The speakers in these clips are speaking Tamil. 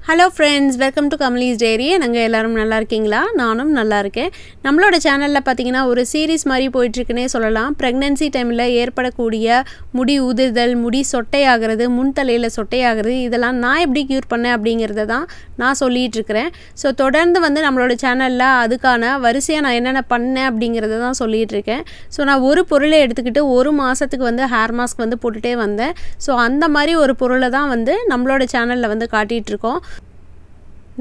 Hello friends, welcome to KamalisDiary. நாங்க எல்லாரும் நல்லா இருக்கீங்களா? நானும் நல்லா இருக்கேன். நம்மளோட சேனல்ல பாத்தீங்கன்னா ஒரு சீரிஸ் மாதிரி போயிட்டு இருக்குனே சொல்லலாம். பிரெக்னன்சி டைம்ல ஏற்படக்கூடிய முடி உதிர்தல், முடி சொட்டையாகிறது, முன் தலையில சொட்டையாகிறது இதெல்லாம் நான் எப்படி கியூர் பண்ணேன் அப்படிங்கறத தான் நான் சொல்லிட்டு இருக்கேன். சோ தொடர்ந்து வந்து நம்மளோட சேனல்ல அதுக்கான வரிசையா நான் என்னென்ன பண்ணேன் அப்படிங்கறத தான் சொல்லிட்டு இருக்கேன். சோ நான் ஒரு பொருளை எடுத்துக்கிட்டு ஒரு மாசத்துக்கு வந்து ஹேர் மாஸ்க் வந்து போட்டுட்டே வந்தேன். சோ அந்த மாதிரி ஒரு பொருளை தான் வந்து நம்மளோட சேனல்ல வந்து காட்டிட்டு இருக்கோம்.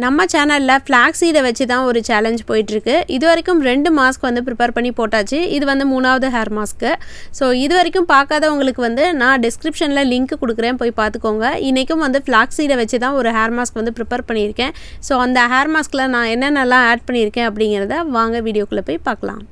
நம்ம சேனல்ல Flaxseed வச்சு தான் ஒரு சேலஞ்ச் போயிட்டு இருக்கு. இதுவரைக்கும் 2 மாஸ்க் வந்து ப்ரிப்பேர் பண்ணி போட்டாச்சு. இது வந்து மூணாவது ஹேர் மாஸ்க். சோ இதுவரைக்கும் பார்க்காதவங்களுக்கு வந்து நான் டிஸ்கிரிப்ஷன்ல லிங்க் கொடுக்கிறேன், போய் பார்த்துக்கோங்க. இன்னைக்கும் வந்து Flaxseed வச்சு தான் ஒரு ஹேர் மாஸ்க் வந்து ப்ரிப்பேர் பண்ணியிருக்கேன். சோ அந்த ஹேர் மாஸ்க்ல நான் என்னென்னலாம் ஆட் பண்ணியிருக்கேன் அப்படிங்கறத வாங்க வீடியோக்குள்ள போய் பார்க்கலாம்.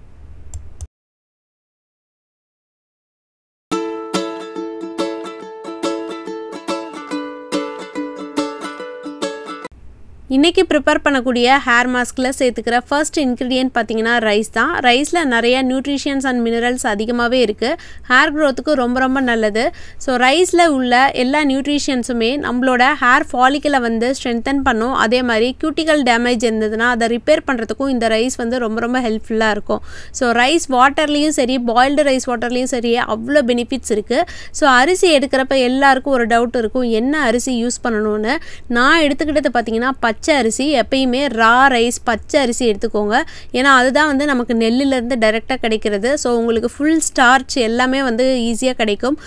இன்னைக்கு ப்ரிப்பேர் பண்ணக்கூடிய ஹேர் மாஸ்க்ல சேர்த்துக்கிற ஃபர்ஸ்ட் இன்கிரிடியன்ட் பாத்தீங்கன்னா ரைஸ் தான். ரைஸ்ல நிறைய நியூட்ரிஷன்ஸ் அண்ட் மினரல்ஸ் அதிகமாவே இருக்கு. ஹேர் growthக்கு ரொம்ப நல்லது. சோ ரைஸ்ல உள்ள எல்லா நியூட்ரிஷன்ஸுமே நம்மளோட ஹேர் ஃபாலிக்கலை வந்து ஸ்ட்ரெங்தன் பண்ணும். அதே மாதிரி கியூட்டிகல் டேமேஜ் இருந்ததுன்னா அதை ரிப்பேர் பண்றதுக்கும் இந்த ரைஸ் வந்து ரொம்ப ஹெல்ப்ஃபுல்லா இருக்கும். சோ ரைஸ் வாட்டர்லயும் சரி, பாயில்டு ரைஸ் வாட்டர்லயும் சரி அவ்வளோ பெனிஃபிட்ஸ் இருக்கு. சோ அரிசி எடுக்கிறப்ப எல்லாருக்கும் ஒரு டவுட் இருக்கும், என்ன அரிசி யூஸ் பண்ணணும்னு. நான் எடுத்துக்கிட்டது பாத்தீங்கன்னா பச்சை அரிசி. எப்பயுமே ரா ரைஸ் பச்சை அரிசி எடுத்துக்கோங்க. ஏன்னா அதுதான் வந்து நமக்கு நெல்லுல இருந்து டைரக்டா கிடைக்கிறது. சோ உங்களுக்கு ஃபுல் ஸ்டார்ச் எல்லாமே வந்து ஈஸியா கிடைக்கும்.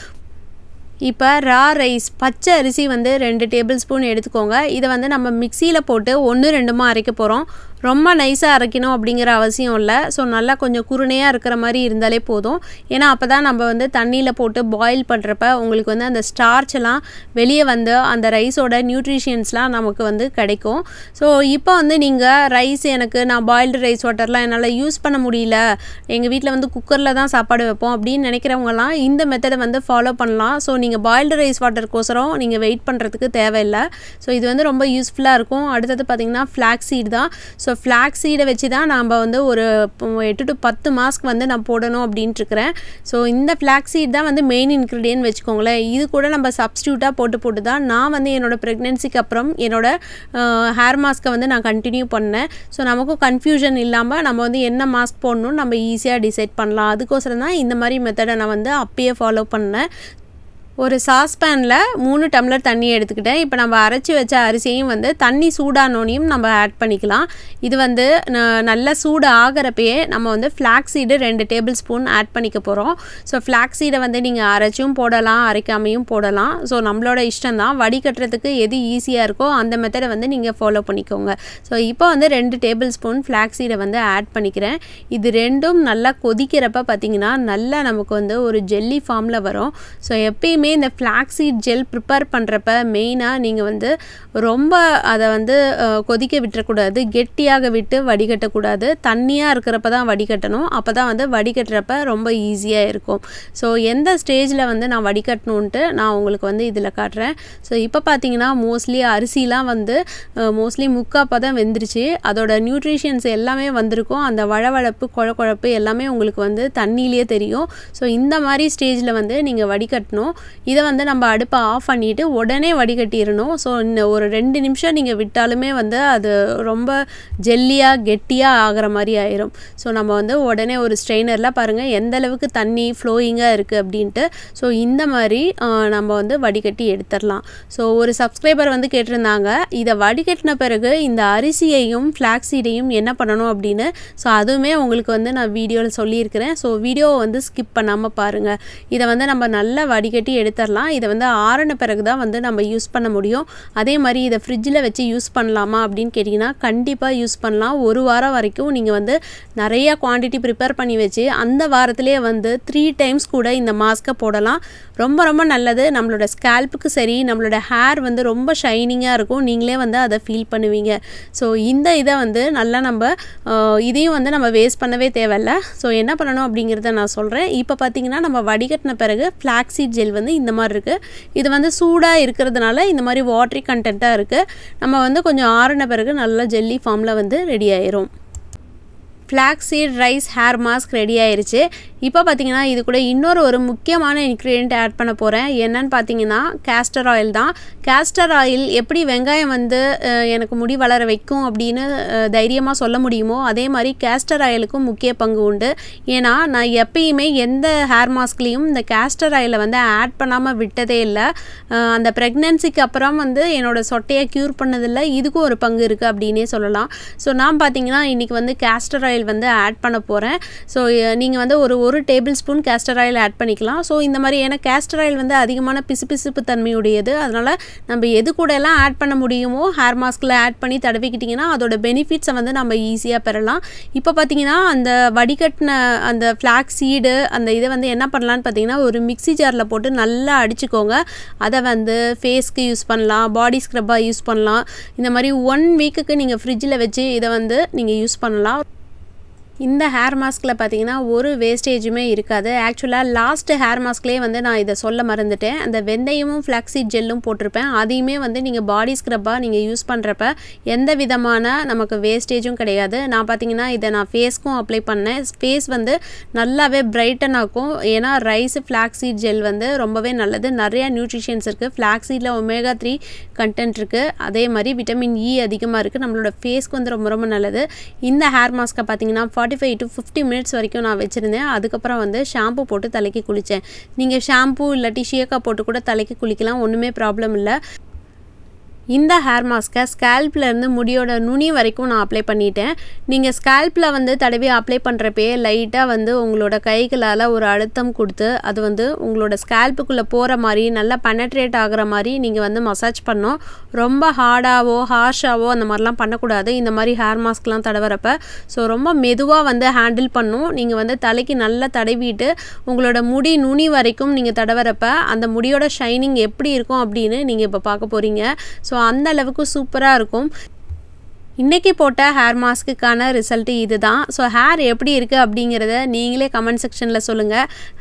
இப்போ ரா ரைஸ் பச்சை அரிசி வந்து 2 டேபிள் ஸ்பூன் எடுத்துக்கோங்க. இதை வந்து நம்ம மிக்சியில் போட்டு 1-2 அரைக்க போகிறோம். ரொம்ப நைஸாக அரைக்கணும் அப்படிங்கிற அவசியம் இல்லை. ஸோ நல்லா கொஞ்சம் குருணையாக இருக்கிற மாதிரி இருந்தாலே போதும். ஏன்னா அப்போ தான் நம்ம வந்து தண்ணியில் போட்டு பாயில் பண்ணுறப்ப உங்களுக்கு வந்து அந்த ஸ்டார்ச்லாம் வெளியே வந்து அந்த ரைஸோட நியூட்ரிஷன்ஸ்லாம் நமக்கு வந்து கிடைக்கும். ஸோ இப்போ வந்து நீங்கள் ரைஸ் எனக்கு நான் பாயில்டு ரைஸ் வாட்டர்லாம் என்னால் யூஸ் பண்ண முடியல, எங்கள் வீட்டில் வந்து குக்கரில் தான் சாப்பாடு வைப்போம் அப்படின்னு நினைக்கிறவங்கலாம் இந்த மெத்தடை வந்து ஃபாலோ பண்ணலாம். ஸோ நீங்கள் பாயில்டு ரைஸ் வாட்டருக்கோசரம் நீங்கள் வெயிட் பண்ணுறதுக்கு தேவையில்லை. ஸோ இது வந்து ரொம்ப யூஸ்ஃபுல்லாக இருக்கும். அடுத்தது பார்த்திங்கன்னா Flaxseed தான். ஸோ Flaxseed வச்சு தான் நம்ம வந்து ஒரு 8 to 10 மாஸ்க் வந்து நான் போடணும் அப்படின்ட்டு இருக்கிறேன். ஸோ இந்த Flaxseed தான் வந்து மெயின் இன்க்ரீடியன்ட் வச்சுக்கோங்களேன். இது கூட நம்ம சப்ஸ்டியூட்டாக போட்டு தான் நான் வந்து என்னோடய ப்ரெக்னென்சிக்கு அப்புறம் என்னோட ஹேர் மாஸ்க்கை வந்து நான் கண்டினியூ பண்ணேன். ஸோ நமக்கும் கன்ஃபியூஷன் இல்லாமல் நம்ம வந்து என்ன மாஸ்க் போடணும்னு நம்ம ஈஸியாக டிசைட் பண்ணலாம். அதுக்கோசரம் தான் இந்த மாதிரி மெத்தடை நான் வந்து அப்பயே ஃபாலோ பண்ணேன். ஒரு சாஸ்பேனில் 3 டம்ளர் தண்ணி எடுத்துக்கிட்டேன். இப்போ நம்ம அரைச்சி வச்ச அரிசியையும் வந்து தண்ணி சூடானோனையும் நம்ம ஆட் பண்ணிக்கலாம். இது வந்து நல்ல சூடு ஆகிறப்பயே நம்ம வந்து Flaxseed 2 டேபிள் ஸ்பூன் ஆட் பண்ணிக்க போகிறோம். ஸோ Flaxseed வந்து நீங்கள் அரைச்சும் போடலாம், அரைக்காமையும் போடலாம். ஸோ நம்மளோட இஷ்டம் தான். வடிகட்டுறதுக்கு எது ஈஸியாக இருக்கோ அந்த மெத்தடை வந்து நீங்கள் ஃபாலோ பண்ணிக்கோங்க. ஸோ இப்போ வந்து 2 டேபிள் ஸ்பூன் Flaxseed வந்து ஆட் பண்ணிக்கிறேன். இது ரெண்டும் நல்லா கொதிக்கிறப்ப பார்த்தீங்கன்னா நல்லா நமக்கு வந்து ஒரு ஜெல்லி ஃபார்மில் வரும். ஸோ எப்பயுமே இந்த Flaxseed ஜெல் ப்ரிப்பேர் பண்ணுறப்ப மெயினாக நீங்கள் வந்து ரொம்ப அதை வந்து கொதிக்க விட்டுறக்கூடாது, கெட்டியாக விட்டு வடிகட்டக்கூடாது. தண்ணியாக இருக்கிறப்ப தான் வடிகட்டணும். அப்போ தான் வந்து வடிகட்டுறப்ப ரொம்ப ஈஸியாக இருக்கும். ஸோ எந்த ஸ்டேஜில் வந்து நான் வடிகட்டணுன்ட்டு நான் உங்களுக்கு வந்து இதில் காட்டுறேன். ஸோ இப்போ பார்த்தீங்கன்னா மோஸ்ட்லி அரிசிலாம் வந்து மோஸ்ட்லி முக்காப்பதம் வெந்துருச்சு. அதோட நியூட்ரிஷன்ஸ் எல்லாமே வந்திருக்கும். அந்த வழவழப்பு குழப்பு எல்லாமே உங்களுக்கு வந்து தண்ணியிலே தெரியும். ஸோ இந்த மாதிரி ஸ்டேஜில் வந்து நீங்கள் வடிகட்டணும். இதை வந்து நம்ம அடுப்பை ஆஃப் பண்ணிவிட்டு உடனே வடிகட்டிடணும். ஸோ இன்னும் ஒரு 2 நிமிஷம் நீங்கள் விட்டாலுமே வந்து அது ரொம்ப ஜெல்லியாக கெட்டியாக ஆகிற மாதிரி ஆயிரும். ஸோ நம்ம வந்து உடனே ஒரு ஸ்ட்ரெயினரில் பாருங்கள் எந்த அளவுக்கு தண்ணி ஃப்ளோயிங்காக இருக்குது அப்படின்ட்டு. ஸோ இந்த மாதிரி நம்ம வந்து வடிகட்டி எடுத்துடலாம். ஸோ ஒரு சப்ஸ்கிரைபர் வந்து கேட்டிருந்தாங்க, இதை வடிகட்டின பிறகு இந்த அரிசியையும் Flaxseedையும் என்ன பண்ணணும் அப்படின்னு. ஸோ அதுவுமே உங்களுக்கு வந்து நான் வீடியோவில் சொல்லியிருக்கிறேன். ஸோ வீடியோவை வந்து ஸ்கிப் பண்ணாமல் பாருங்கள். இதை வந்து நம்ம நல்லா வடிகட்டி எடுத்துடலாம். இதை வந்து ஆறின பிறகு தான் வந்து நம்ம யூஸ் பண்ண முடியும். அதே மாதிரி இதை ஃப்ரிட்ஜில் வச்சு யூஸ் பண்ணலாமா அப்படின்னு கேட்டிங்கன்னா கண்டிப்பாக யூஸ் பண்ணலாம். 1 வாரம் வரைக்கும் நீங்கள் வந்து நிறையா குவான்டிட்டி ப்ரிப்பேர் பண்ணி வச்சு அந்த வாரத்திலே வந்து 3 டைம்ஸ் கூட இந்த மாஸ்க்கை போடலாம். ரொம்ப நல்லது. நம்மளோட ஸ்கேல்ப்புக்கு சரி, நம்மளோட ஹேர் வந்து ரொம்ப ஷைனிங்காக இருக்கும். நீங்களே வந்து அதை ஃபீல் பண்ணுவீங்க. ஸோ இந்த இதை வந்து நல்லா நம்ம இதையும் வந்து நம்ம வேஸ்ட் பண்ணவே தேவையில்லை. ஸோ என்ன பண்ணணும் அப்படிங்கிறத நான் சொல்கிறேன். இப்போ பார்த்தீங்கன்னா நம்ம வடிகட்டின பிறகு Flaxseed ஜெல் வந்து இந்த மாதிரி இருக்குது. இது வந்து சூடாக இருக்கிறதுனால இந்த மாதிரி வாட்டரி கண்டென்ட்டாக இருக்குது. நம்ம வந்து கொஞ்சம் ஆறின பிறகு நல்லா ஜெல்லி ஃபார்மில் வந்து ரெடி ஆயிரும். Flaxseed rice hair mask ready ஆயிருச்சு. இப்போ பாத்தீங்கன்னா இது கூட இன்னொரு ஒரு முக்கியமான இன்கிரிடியன்ட் ஆட் பண்ண போறேன். என்னன்னு பாத்தீங்கன்னா காஸ்டர் ஆயில் தான். காஸ்டர் ஆயில் எப்படி வெங்காயம் வந்து எனக்கு முடி வளர வைக்கும் அப்படினு தைரியமா சொல்ல முடியுமோ அதே மாதிரி காஸ்டர் ஆயிலுக்கும் முக்கிய பங்கு உண்டு. ஏனா நான் எப்பயுமே எந்த ஹேர் மாஸ்க்லயும் இந்த காஸ்டர் ஆயிலை வந்து ஆட் பண்ணாம விட்டதே இல்ல. அந்த பிரெக்னன்சிக்கு அப்புறம் வந்து என்னோட சொட்டையை கியூர் பண்ணதில்ல. இதுக்கு ஒரு பங்கு இருக்கு அப்படினே சொல்லலாம். சோ நான் பாத்தீங்கன்னா இன்னைக்கு வந்து காஸ்டர் ஆயில் வந்து ஆட் பண்ண போறேன். சோ நீங்க வந்து ஒரு டேபிள்ஸ்பூன் காஸ்டர் ஆயில் ஆட் பண்ணிக்கலாம். சோ இந்த மாதிரி ஏனா காஸ்டர் ஆயில் வந்து அதிகமான பிசுபிசுப்பு தன்மையுடையது. அதனால நம்ம எது கூட எல்லாம் ஆட் பண்ண முடியுமோ ஹேர் மாஸ்க்ல ஆட் பண்ணி தடவிக்கிட்டீங்கன்னா அதோட பெனிஃபிட்ஸ் வந்து நம்ம ஈஸியா பெறலாம். இப்போ பாத்தீங்கன்னா அந்த வடிகட்டின அந்த flaxseed அந்த இத வந்து என்ன பண்ணலாம்னு பாத்தீங்கன்னா ஒரு மிக்ஸி ஜார்ல போட்டு நல்லா அடிச்சுக்கோங்க. அத வந்து ஃபேஸ்க்கு யூஸ் பண்ணலாம், பாடி ஸ்க்ரப்பா யூஸ் பண்ணலாம். இந்த மாதிரி 1 வீக்குக்கு நீங்க ஃப்ரிட்ஜ்ல வச்சு இத வந்து நீங்க யூஸ் பண்ணலாம். இந்த ஹேர் மாஸ்க்ல பாத்தீங்கன்னா ஒரு வேஸ்டேஜுமே இருக்காது. एक्चुअली லாஸ்ட் ஹேர் மாஸ்க்லயே வந்து நான் இத சொல்ல மறந்துட்டேன். அந்த வெந்தயமும் flaxseed ஜெல்லும் போட்டுருப்பேன். அதையுமே வந்து நீங்க பாடி ஸ்க்ரப்பா நீங்க யூஸ் பண்றப்ப எந்த விதமான நமக்கு வேஸ்டேஜும் கிடையாது. நான் பாத்தீங்கன்னா இத நான் ஃபேஸ்க்கும் அப்ளை பண்ணேன். ஃபேஸ் வந்து நல்லாவே பிரைட்டன் ஆகும். ஏனா ரைஸ் flaxseed ஜெல் வந்து ரொம்பவே நல்லது. நிறைய நியூட்ரிஷன்ஸ் இருக்கு. flaxseedல omega 3 கண்டென்ட் இருக்கு. அதே மாதிரி விட்டமின் E அதிகமா இருக்கு. நம்மளோட ஃபேஸ்க்கு வந்து ரொம்ப நல்லது. இந்த ஹேர் மாஸ்க பாத்தீங்கன்னா 45 to 50 minutes வரைக்கும் நான் வெச்சிருந்தேன். அதுக்கு அப்புறம் வந்து ஷாம்பு போட்டு தலைக்கு குளிச்சேன். நீங்க ஷாம்பு இல்ல ஷியக்கா போட்டு கூட தலைக்கு குளிக்கலாம். ஒண்ணுமே ப்ராப்ளம் இல்ல. இந்த ஹேர் மாஸ்க ஸ்கேல்ப்ல இருந்து முடியோட நுனி வரைக்கும் நான் அப்ளை பண்ணிட்டேன். நீங்க ஸ்கேல்ப்ல வந்து தடவி அப்ளை பண்றப்பே லைட்டா வந்து உங்களோட கைகளால ஒரு அழுத்தம் கொடுத்து அது வந்து உங்களோட ஸ்கேல்ப்புக்குள்ள போற மாதிரி நல்லா பெனட்ரேட் ஆகுற மாதிரி நீங்க வந்து மசாஜ் பண்ணனும். ரொம்ப ஹார்டாவோ ஹார்ஷாவோ அந்த மாதிரிலாம் பண்ண கூடாது. இந்த மாதிரி ஹேர் மாஸ்க்லாம் தடவறப்ப சோ ரொம்ப மெதுவா வந்து ஹேண்டில் பண்ணனும். நீங்க வந்து தலைக்கு நல்லா தடவிட்டு உங்களோட முடி நுனி வரைக்கும் நீங்க தடவறப்ப அந்த முடியோட ஷைனிங் எப்படி இருக்கும் அப்படினு நீங்க இப்ப பார்க்க போறீங்க. சோ அந்த அளவுக்கு சூப்பரா இருக்கும். இன்னைக்கு போட்ட ஹேர் மாஸ்க்குக்கான ரிசல்ட் இதுதான். சோ ஹேர் எப்படி இருக்கு அப்படிங்கறத நீங்களே கமெண்ட் செக்ஷன்ல சொல்லுங்க.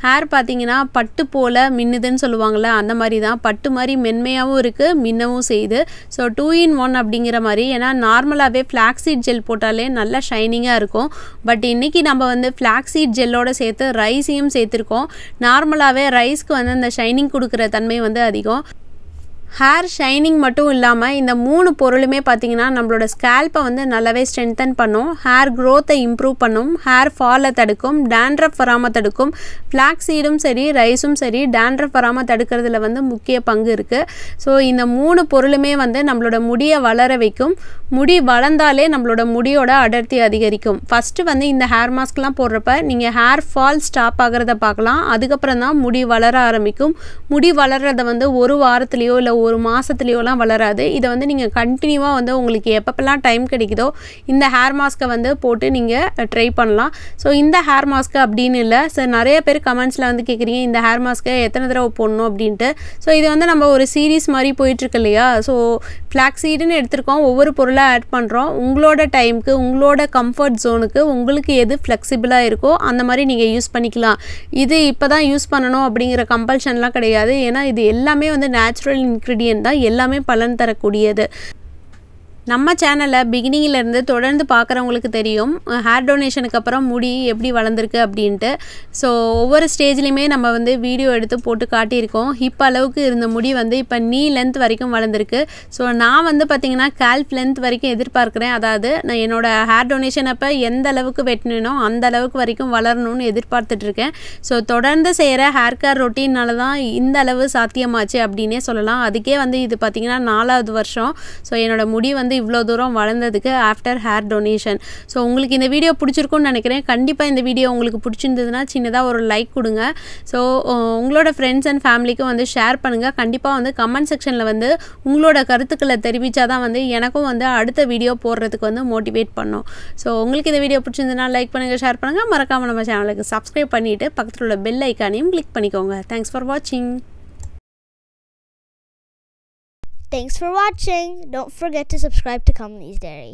ஹேர் பாத்தீங்கன்னா பட்டு போல மின்னுதுன்னு சொல்லுவாங்கல அந்த மாதிரி தான். பட்டு மாதிரி மென்மையாவும் இருக்கு, மின்னவும் செய்யுது. சோ 2 in 1 அப்படிங்கற மாதிரி. ஏனா நார்மலாவே flaxseed ஜெல் போட்டாலே நல்ல ஷைனிங்கா இருக்கும். பட் இன்னைக்கு நம்ம வந்து flaxseed ஜெல்லோட சேர்த்து ரைஸையும் சேர்த்திருக்கோம். நார்மலாவே ரைஸ்க்கு வந்து அந்த ஷைனிங் கொடுக்கிற தன்மை வந்து அதிகம். ஹேர் ஷைனிங் மட்டும் இல்லாம இந்த மூணு பொருளுமே பாத்தீங்கன்னா நம்மளோட ஸ்கேல்பை வந்து நல்லாவே ஸ்ட்ரெngthen பண்ணும். ஹேர் growth இம்ப்ரூவ் பண்ணும். ஹேர் ஃபாலை தடுக்கும். dandruff வராம தடுக்கும். flaxseedம் சரி ரைஸும் சரி dandruff வராம தடுக்கிறதுல வந்து முக்கிய பங்கு இருக்கு. சோ இந்த மூணு பொருளுமே வந்து நம்மளோட முடியை வளர வைக்கும். முடி வளர்ந்தாலே நம்மளோட முடியோட அடர்த்தி அதிகரிக்கும். ஃபர்ஸ்ட் வந்து இந்த ஹேர் மாஸ்க்லாம் போடுறப்ப நீங்க ஹேர் ஃபால் ஸ்டாப் ஆகிறத பார்க்கலாம். அதுக்கு அப்புறம் தான் முடி வளர ஆரம்பிக்கும். முடி வளர்றத வந்து ஒரு வாரத்திலயோ இல்ல ஒரு மாசத்துலயோலாம் வளராது. இத வந்து நீங்க கண்டினியூவா வந்து உங்களுக்கு எப்பப்பலாம் டைம் கிடைக்குதோ இந்த ஹேர் மாஸ்க வந்து போட்டு நீங்க ட்ரை பண்ணலாம். சோ இந்த ஹேர் மாஸ்க் அப்படினு இல்ல. சோ நிறைய பேர் கமெண்ட்ஸ்ல வந்து கேக்குறீங்க இந்த ஹேர் மாஸ்க எத்தனை தடவை போடணும் அப்படினு. சோ இது வந்து நம்ம ஒரு சீரிஸ் மாதிரி போயிட்டு இருக்கு இல்லையா? சோ flaxseedன்னு எடுத்துறோம். ஒவ்வொரு பொருளா ஆட் பண்றோம். உங்களோட டைம்க்கு உங்களோட கம்ஃபர்ட் ஜோனுக்கு உங்களுக்கு எது ஃப்ளெக்சிபிளா இருக்கோ அந்த மாதிரி நீங்க யூஸ் பண்ணிக்கலாம். இது இப்பதான் யூஸ் பண்ணனும் அப்படிங்கற கம்பல்ஷன்லாம் கிடையாது. ஏனா இது எல்லாமே வந்து நேச்சுரல் இன்கிரிடியன்ட் தான். எல்லாமே பலன் தரக்கூடியது. நம்ம சேனலை பிகினிங்ல இருந்து தொடர்ந்து பார்க்குறவங்களுக்கு தெரியும் ஹேர் டொனேஷனுக்கு அப்புறம் முடி எப்படி வளர்ந்துருக்கு அப்படின்ட்டு. ஸோ ஒவ்வொரு ஸ்டேஜ்லையுமே நம்ம வந்து வீடியோ எடுத்து போட்டு காட்டியிருக்கோம். ஹிப் அளவுக்கு இருந்த முடி வந்து இப்போ நீ லென்த் வரைக்கும் வளர்ந்துருக்கு. ஸோ நான் வந்து பார்த்தீங்கன்னா கால்ஃப் லென்த் வரைக்கும் எதிர்பார்க்குறேன். அதாவது நான் என்னோட ஹேர் டொனேஷன் அப்போ எந்த அளவுக்கு வெட்டினோ அந்த அளவுக்கு வரைக்கும் வளரணும்னு எதிர்பார்த்துட்ருக்கேன். ஸோ தொடர்ந்து செய்கிற ஹேர் கேர் ரொட்டீனால தான் இந்த அளவு சாத்தியமாச்சு அப்படின்னே சொல்லலாம். அதுக்கே வந்து இது பார்த்தீங்கன்னா 4வது வருஷம். ஸோ என்னோட முடி வந்து இவ்வளோ தூரம் வளர்ந்ததுக்கு ஆஃப்டர் ஹேர் டொனேஷன். ஸோ உங்களுக்கு இந்த வீடியோ பிடிச்சிருக்கும்னு நினைக்கிறேன். கண்டிப்பாக இந்த வீடியோ உங்களுக்கு பிடிச்சிருந்ததுன்னா சின்னதாக ஒரு லைக் கொடுங்க. ஸோ உங்களோட ஃப்ரெண்ட்ஸ் அண்ட் ஃபேமிலிக்கும் வந்து ஷேர் பண்ணுங்கள். கண்டிப்பாக வந்து கமெண்ட் செக்ஷனில் வந்து உங்களோட கருத்துக்களை தெரிவித்தாதான் வந்து எனக்கும் வந்து அடுத்த வீடியோ போடுறதுக்கு வந்து மோட்டிவேட் பண்ணும். ஸோ உங்களுக்கு இந்த வீடியோ பிடிச்சிருந்ததுன்னா லைக் பண்ணுங்கள், ஷேர் பண்ணுங்கள். மறக்காமல் நம்ம சேனலுக்கு சப்ஸ்கிரைப் பண்ணிவிட்டு பக்கத்தில் உள்ள பெல் ஐக்கானையும் கிளிக் பண்ணிக்கோங்க. தேங்க்ஸ் ஃபார் வாட்சிங். Thanks for watching. Don't forget to subscribe to KamalisDiary.